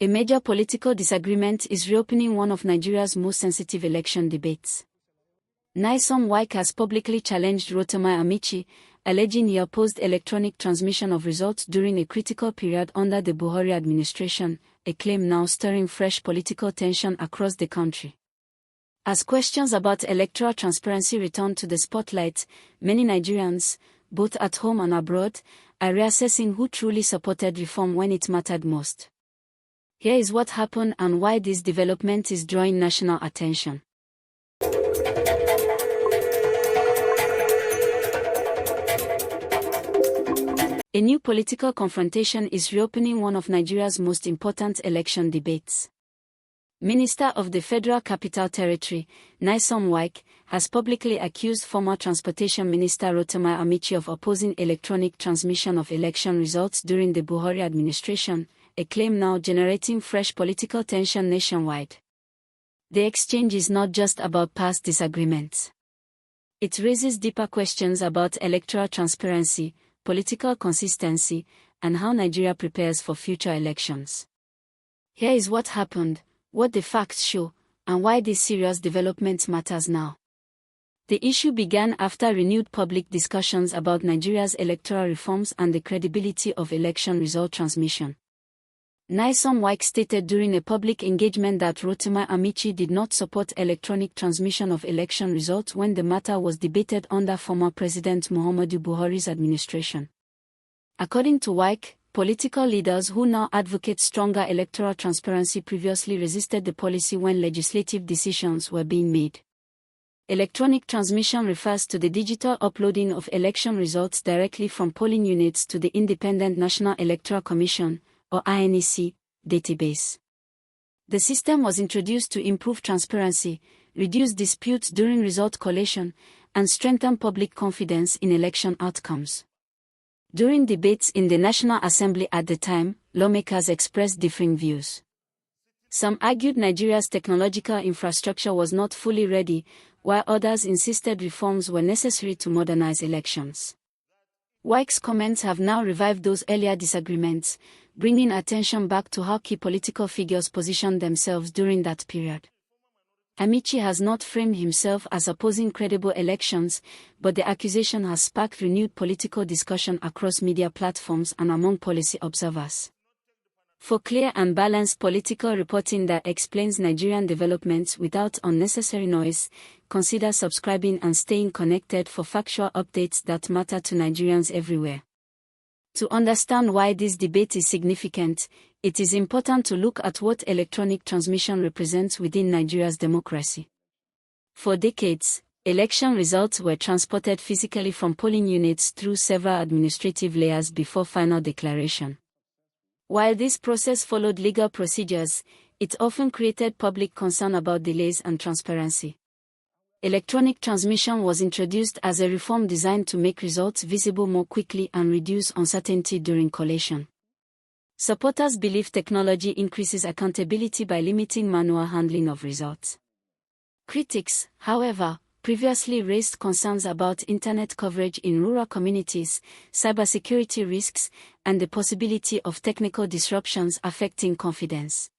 A major political disagreement is reopening one of Nigeria's most sensitive election debates. Nyesom Wike has publicly challenged Rotimi Amaechi, alleging he opposed electronic transmission of results during a critical period under the Buhari administration, a claim now stirring fresh political tension across the country. As questions about electoral transparency return to the spotlight, many Nigerians, both at home and abroad, are reassessing who truly supported reform when it mattered most. Here is what happened and why this development is drawing national attention. A new political confrontation is reopening one of Nigeria's most important election debates. Minister of the Federal Capital Territory, Nyesom Wike, has publicly accused former Transportation Minister Rotimi Amaechi of opposing electronic transmission of election results during the Buhari administration, a claim now generating fresh political tension nationwide. The exchange is not just about past disagreements. It raises deeper questions about electoral transparency, political consistency, and how Nigeria prepares for future elections. Here is what happened, what the facts show, and why this serious development matters now. The issue began after renewed public discussions about Nigeria's electoral reforms and the credibility of election result transmission. Nyesom Wike stated during a public engagement that Rotimi Amaechi did not support electronic transmission of election results when the matter was debated under former President Muhammadu Buhari's administration. According to Wike, political leaders who now advocate stronger electoral transparency previously resisted the policy when legislative decisions were being made. Electronic transmission refers to the digital uploading of election results directly from polling units to the Independent National Electoral Commission, or INEC, database. The system was introduced to improve transparency, reduce disputes during result collation, and strengthen public confidence in election outcomes. During debates in the National Assembly at the time, lawmakers expressed differing views. Some argued Nigeria's technological infrastructure was not fully ready, while others insisted reforms were necessary to modernize elections. Wike's comments have now revived those earlier disagreements, bringing attention back to how key political figures positioned themselves during that period. Amaechi has not framed himself as opposing credible elections, but the accusation has sparked renewed political discussion across media platforms and among policy observers. For clear and balanced political reporting that explains Nigerian developments without unnecessary noise, consider subscribing and staying connected for factual updates that matter to Nigerians everywhere. To understand why this debate is significant, it is important to look at what electronic transmission represents within Nigeria's democracy. For decades, election results were transported physically from polling units through several administrative layers before final declaration. While this process followed legal procedures, it often created public concern about delays and transparency. Electronic transmission was introduced as a reform designed to make results visible more quickly and reduce uncertainty during collation. Supporters believe technology increases accountability by limiting manual handling of results. Critics, however, previously raised concerns about internet coverage in rural communities, cybersecurity risks, and the possibility of technical disruptions affecting confidence.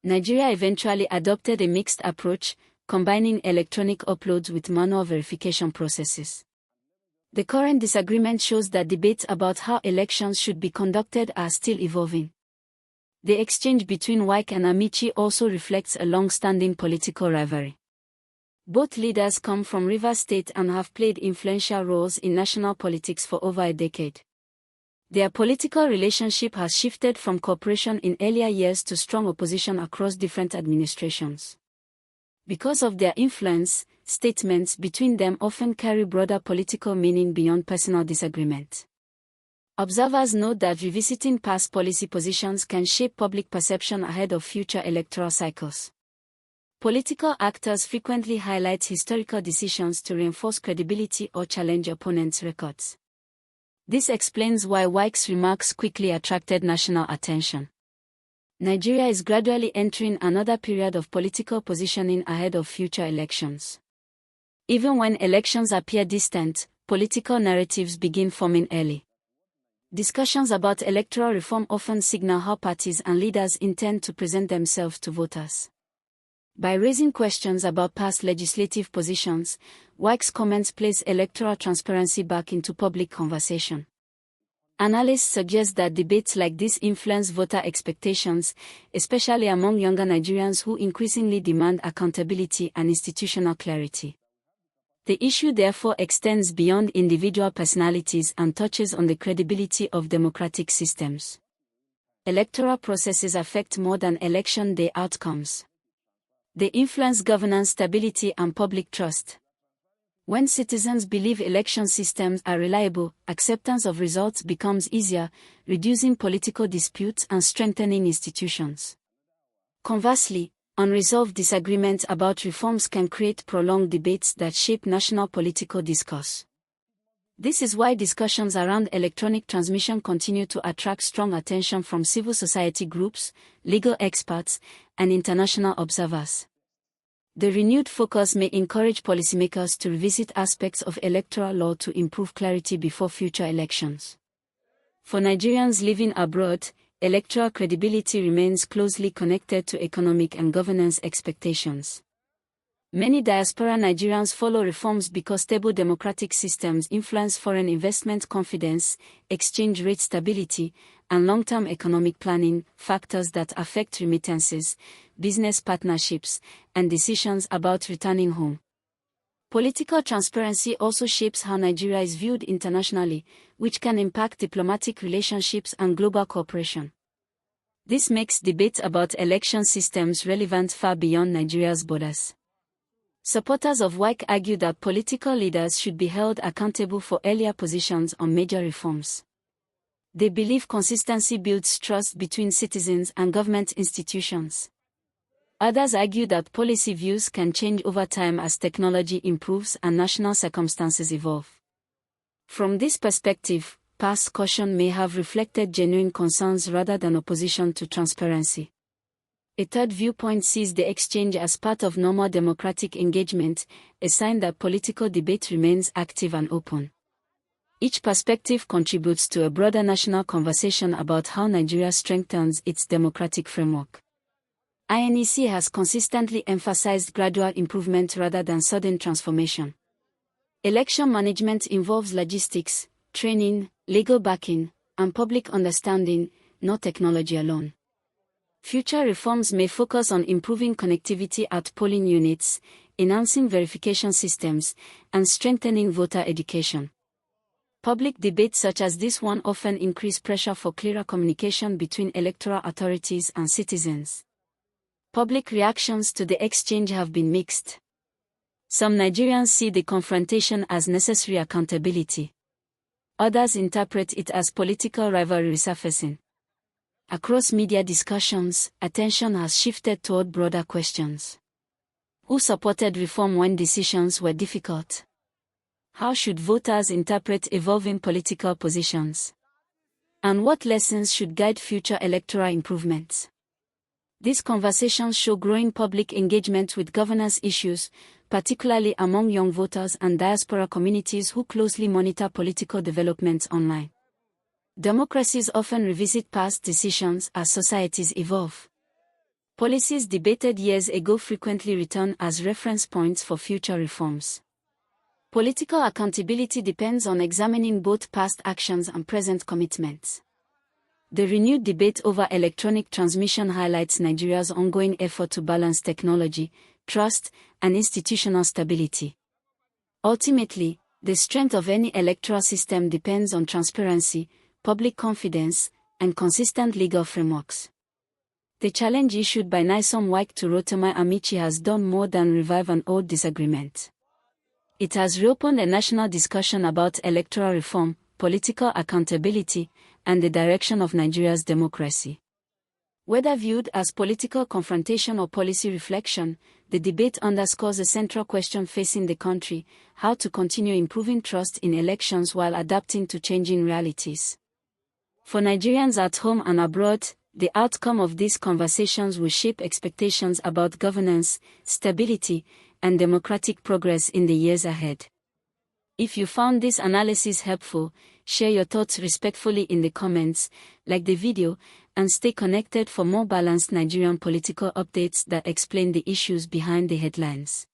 Nigeria eventually adopted a mixed approach, combining electronic uploads with manual verification processes. The current disagreement shows that debates about how elections should be conducted are still evolving. The exchange between Wike and Amaechi also reflects a long-standing political rivalry. Both leaders come from Rivers State and have played influential roles in national politics for over a decade. Their political relationship has shifted from cooperation in earlier years to strong opposition across different administrations. Because of their influence, statements between them often carry broader political meaning beyond personal disagreement. Observers note that revisiting past policy positions can shape public perception ahead of future electoral cycles. Political actors frequently highlight historical decisions to reinforce credibility or challenge opponents' records. This explains why Wike's remarks quickly attracted national attention. Nigeria is gradually entering another period of political positioning ahead of future elections. Even when elections appear distant, political narratives begin forming early. Discussions about electoral reform often signal how parties and leaders intend to present themselves to voters. By raising questions about past legislative positions, Wike's comments place electoral transparency back into public conversation. Analysts suggest that debates like this influence voter expectations, especially among younger Nigerians who increasingly demand accountability and institutional clarity. The issue therefore extends beyond individual personalities and touches on the credibility of democratic systems. Electoral processes affect more than election day outcomes. They influence governance stability and public trust. When citizens believe election systems are reliable, acceptance of results becomes easier, reducing political disputes and strengthening institutions. Conversely, unresolved disagreements about reforms can create prolonged debates that shape national political discourse. This is why discussions around electronic transmission continue to attract strong attention from civil society groups, legal experts, and international observers. The renewed focus may encourage policymakers to revisit aspects of electoral law to improve clarity before future elections. For Nigerians living abroad, electoral credibility remains closely connected to economic and governance expectations. Many diaspora Nigerians follow reforms because stable democratic systems influence foreign investment confidence, exchange rate stability, and long-term economic planning, factors that affect remittances, business partnerships, and decisions about returning home. Political transparency also shapes how Nigeria is viewed internationally, which can impact diplomatic relationships and global cooperation. This makes debates about election systems relevant far beyond Nigeria's borders. Supporters of Wike argue that political leaders should be held accountable for earlier positions on major reforms. They believe consistency builds trust between citizens and government institutions. Others argue that policy views can change over time as technology improves and national circumstances evolve. From this perspective, past caution may have reflected genuine concerns rather than opposition to transparency. A third viewpoint sees the exchange as part of normal democratic engagement, a sign that political debate remains active and open. Each perspective contributes to a broader national conversation about how Nigeria strengthens its democratic framework. INEC has consistently emphasized gradual improvement rather than sudden transformation. Election management involves logistics, training, legal backing, and public understanding, not technology alone. Future reforms may focus on improving connectivity at polling units, enhancing verification systems, and strengthening voter education. Public debates such as this one often increase pressure for clearer communication between electoral authorities and citizens. Public reactions to the exchange have been mixed. Some Nigerians see the confrontation as necessary accountability. Others interpret it as political rivalry resurfacing. Across media discussions, attention has shifted toward broader questions. Who supported reform when decisions were difficult? How should voters interpret evolving political positions? And what lessons should guide future electoral improvements? These conversations show growing public engagement with governance issues, particularly among young voters and diaspora communities who closely monitor political developments online. Democracies often revisit past decisions as societies evolve. Policies debated years ago frequently return as reference points for future reforms. Political accountability depends on examining both past actions and present commitments. The renewed debate over electronic transmission highlights Nigeria's ongoing effort to balance technology, trust, and institutional stability. Ultimately, the strength of any electoral system depends on transparency, public confidence, and consistent legal frameworks. The challenge issued by Nyesom Wike to Rotimi Amaechi has done more than revive an old disagreement. It has reopened a national discussion about electoral reform, political accountability, and the direction of Nigeria's democracy. Whether viewed as political confrontation or policy reflection, the debate underscores a central question facing the country: how to continue improving trust in elections while adapting to changing realities. For Nigerians at home and abroad, the outcome of these conversations will shape expectations about governance, stability, and democratic progress in the years ahead. If you found this analysis helpful, share your thoughts respectfully in the comments, like the video, and stay connected for more balanced Nigerian political updates that explain the issues behind the headlines.